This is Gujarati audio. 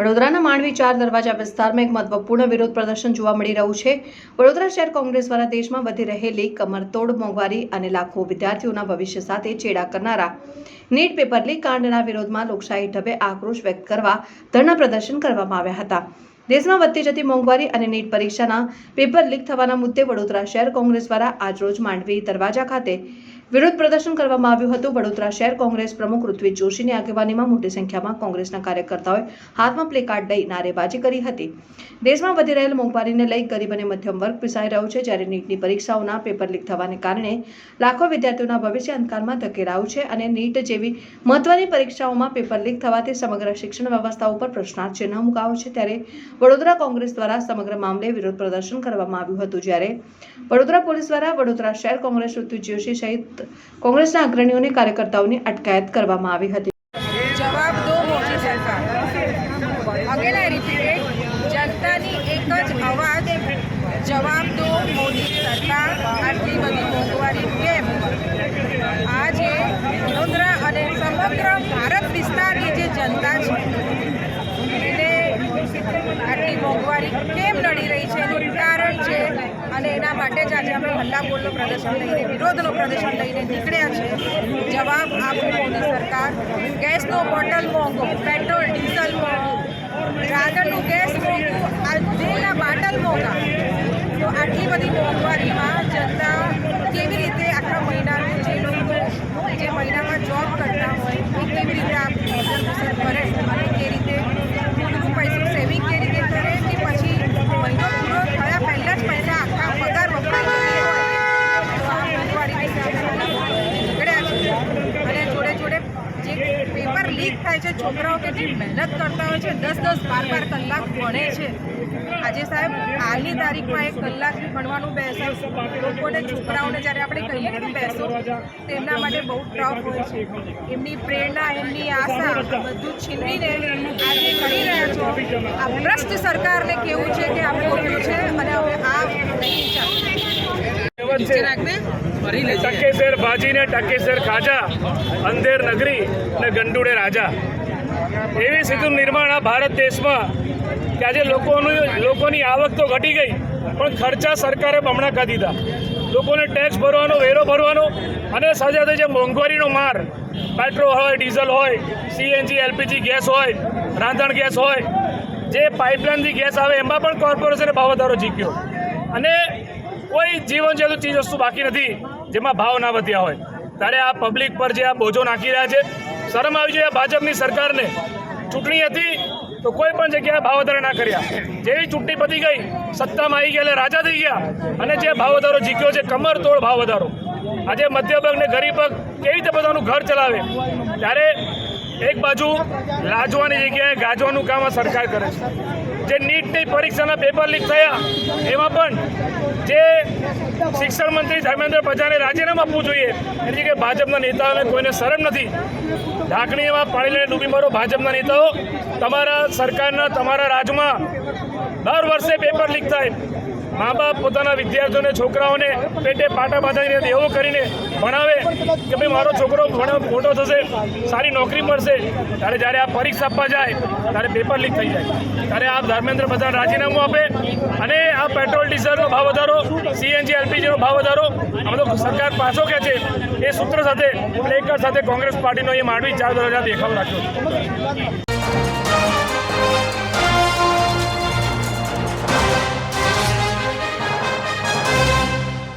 વડોદરાના માંડવી 4 દરવાજા વિસ્તારમાં એક મહત્વપૂર્ણ વિરોધ પ્રદર્શન જોવા મળી રહ્યું છે। વડોદરા શહેર કોંગ્રેસ દ્વારા દેશમાં વધી રહેલી કમરતોડ મોંઘવારી અને લાખો વિદ્યાર્થીઓના ભવિષ્ય સાથે ચેડા કરનારા નીટ પેપર લીક કાંડના વિરોધમાં લોકશાહી ઢબે આક્રોશ વ્યક્ત કરવા ધરણા પ્રદર્શન કરવામાં આવ્યા હતા। દેશમાં વધતી જતી મોંઘવારી અને નીટ પરીક્ષાના પેપર લીક થવાના મુદ્દે વડોદરા શહેર કોંગ્રેસ દ્વારા આજરોજ માંડવી દરવાજા ખાતે વિરોધ પ્રદર્શન કરવામાં આવ્યું હતું। વડોદરા શહેર કોંગ્રેસ પ્રમુખ ઋત્વિજ જોશીની આગેવાનીમાં મોટી સંખ્યામાં કોંગ્રેસના કાર્યકર્તાઓએ હાથમાં પ્લેકાર્ડ લઈ નારેબાજી કરી હતી। દેશમાં વધી રહેલ મોંઘવારીને લઈ ગરીબ અને મધ્યમ વર્ગ પીસાઈ રહ્યો છે, જ્યારે નીટની પરીક્ષાઓના પેપર લીક થવાને કારણે લાખો વિદ્યાર્થીઓના ભવિષ્ય અંધકારમાં ધકેલાયું છે અને નીટ જેવી મહત્વની પરીક્ષાઓમાં પેપર લીક થવાથી સમગ્ર શિક્ષણ વ્યવસ્થા ઉપર પ્રશ્નાર્થ ચિહ્ન મુકાયો છે। ત્યારે વડોદરા કોંગ્રેસ દ્વારા સમગ્ર મામલે વિરોધ પ્રદર્શન કરવામાં આવ્યું હતું, જ્યારે વડોદરા પોલીસ દ્વારા વડોદરા શહેર કોંગ્રેસ ઋત્વિજ જોશી સહિત કોંગ્રેસના અગ્રણીઓની કાર્યકર્તાઓની અટકાયત કરવામાં આવી હતી। જવાબ દો મોદી સરકાર। અગેન આઈ રિપીટ, જનતાની એક જ અવાજ, જવાબ દો મોદી સરકાર। આટલી બધી મોંઘવારી કેમ? આજે વડોદરા અને સમગ્ર ભારત વિસ્તારની જે જનતા છે એને આટલી મોંઘવારી કેમ નડી રહી છે એનું કારણ છે, અને એના માટે જ આજે અમે હલ્લા બોલનું પ્રદર્શન લઈને, વિરોધનું પ્રદર્શન લઈને નીકળ્યા છે। જવાબ આપો મોદી સરકાર। ગેસનો બોટલ મોંઘો, પેટ્રોલ ડીઝલ મોંઘું, રાંધણનું ગેસ મોંઘું, આ તેલના બાટલ મોંઘા, તો આટલી બધી મોંઘવારીમાં જનતા કેવી રીતે આખા મહિનાનું જે મહિનામાં જોબ કરતા હોય એ કેવી રીતે આ ભોજન પસંદ કરે અને કે રીતે થોડું પૈસું સેવિંગ કે રીતે કરે કે પછી મહિનો પૂરો થયા પહેલાં જ પૈસા આખા પગાર વપરાઈ હોય, તો આ મોંઘવારી વિશે આપણે નીકળ્યા છે। અને જોડે જોડે જે પેપર લીક થાય છે, છોકરાઓ કે જે મહેનત કરતા હોય છે, 10-10, 12-12 કલાક ભણે છે, આજે સાહેબ હાલની તારીખમાં 1 કલાક ભણવાનું બેસે લોકોને, છોકરાઓને જ્યારે આપણે કહીએ કે બેસો, તેમના માટે બહુ ટફ હોય છે। એમની પ્રેરણા, એમની આશા બધું છીનવીને આજે કરી રહ્યા છો। આ ભ્રષ્ટ સરકારને કેવું છે કે આ ખોટું છે અને હવે આ નહીં ચાલે। ટકેસર ભાજી ને ટકેસર ખાજા, અંધેર નગરી ને ગંડુડે રાજા, એવી સ્થિતિનું નિર્માણ આ ભારત દેશમાં કે આજે લોકોની આવક તો ઘટી ગઈ, પણ ખર્ચા સરકારે બમણા કરી દીધા। લોકોને ટેક્સ ભરવાનો, વેરો ભરવાનો, અને સાથે જે મોંઘવારીનો માર, પેટ્રોલ હોય, ડીઝલ હોય, સીએનજી એલપીજી ગેસ હોય, રાંધણ ગેસ હોય, જે પાઇપલાઇનથી ગેસ આવે એમાં પણ કોર્પોરેશને ભાવ વધારો ઝીક્યો, અને કોઈ જીવન જેવું ચીજ વસ્તુ બાકી નથી જેમાં ભાવ ના વધ્યા હોય। ત્યારે આ પબ્લિક પર જે આ બોજો નાખી રહ્યા છે, શરમ આવી જોઈએ ભાજપની સરકારને। ચૂંટણી હતી તો કોઈ પણ જગ્યાએ ભાવ વધારો ના કર્યા, જેવી ચૂંટણી પતી ગઈ, સત્તામાં આવી ગયા એટલે રાજા થઈ ગયા, અને જે ભાવ વધારો જીત્યો છે, કમરતોડ ભાવ વધારો। આજે મધ્ય વર્ગ ને ગરીબ વર્ગ કેવી રીતે પોતાનું ઘર ચલાવે? ત્યારે એક બાજુ લાજવાની જગ્યાએ ગાજવાનું કામ આ સરકાર કરે છે। જે નીટની પરીક્ષાના પેપર લીક થયા એમાં પણ જે શિક્ષણ મંત્રી ધર્મેન્દ્ર પ્રધાને રાજીનામું આપવું જોઈએ, એની જગ્યાએ ભાજપના નેતાઓને કોઈને શરમ નથી। ઢાંકણીમાં પાણી લઈને ડૂબી મરો ભાજપના નેતાઓ। તમારા સરકારના, તમારા રાજમાં દર વર્ષે પેપર લીક થાય, મા બાપ પોતાના વિદ્યાર્થીઓને, છોકરાઓને પેટે પાટા બાંધીને દેવો કરીને ભણાવે કે ભાઈ મારો છોકરો મોટો થશે, સારી નોકરી મળશે, ત્યારે જ્યારે આ પરીક્ષા આપવા જાય ત્યારે પેપર લીક થઈ જાય, ત્યારે આ ધર્મેન્દ્ર પ્રધાન રાજીનામું આપે, અને આ પેટ્રોલ ડીઝલનો ભાવ વધારો, સીએનજી એલપીજીનો ભાવ વધારો આ બધો સરકાર પાછો કે છે, એ સૂત્ર સાથે પ્લેકાર્ડ સાથે કોંગ્રેસ પાર્ટીનો એ માંડવી 4 દરવાજા દેખાવ રાખ્યો।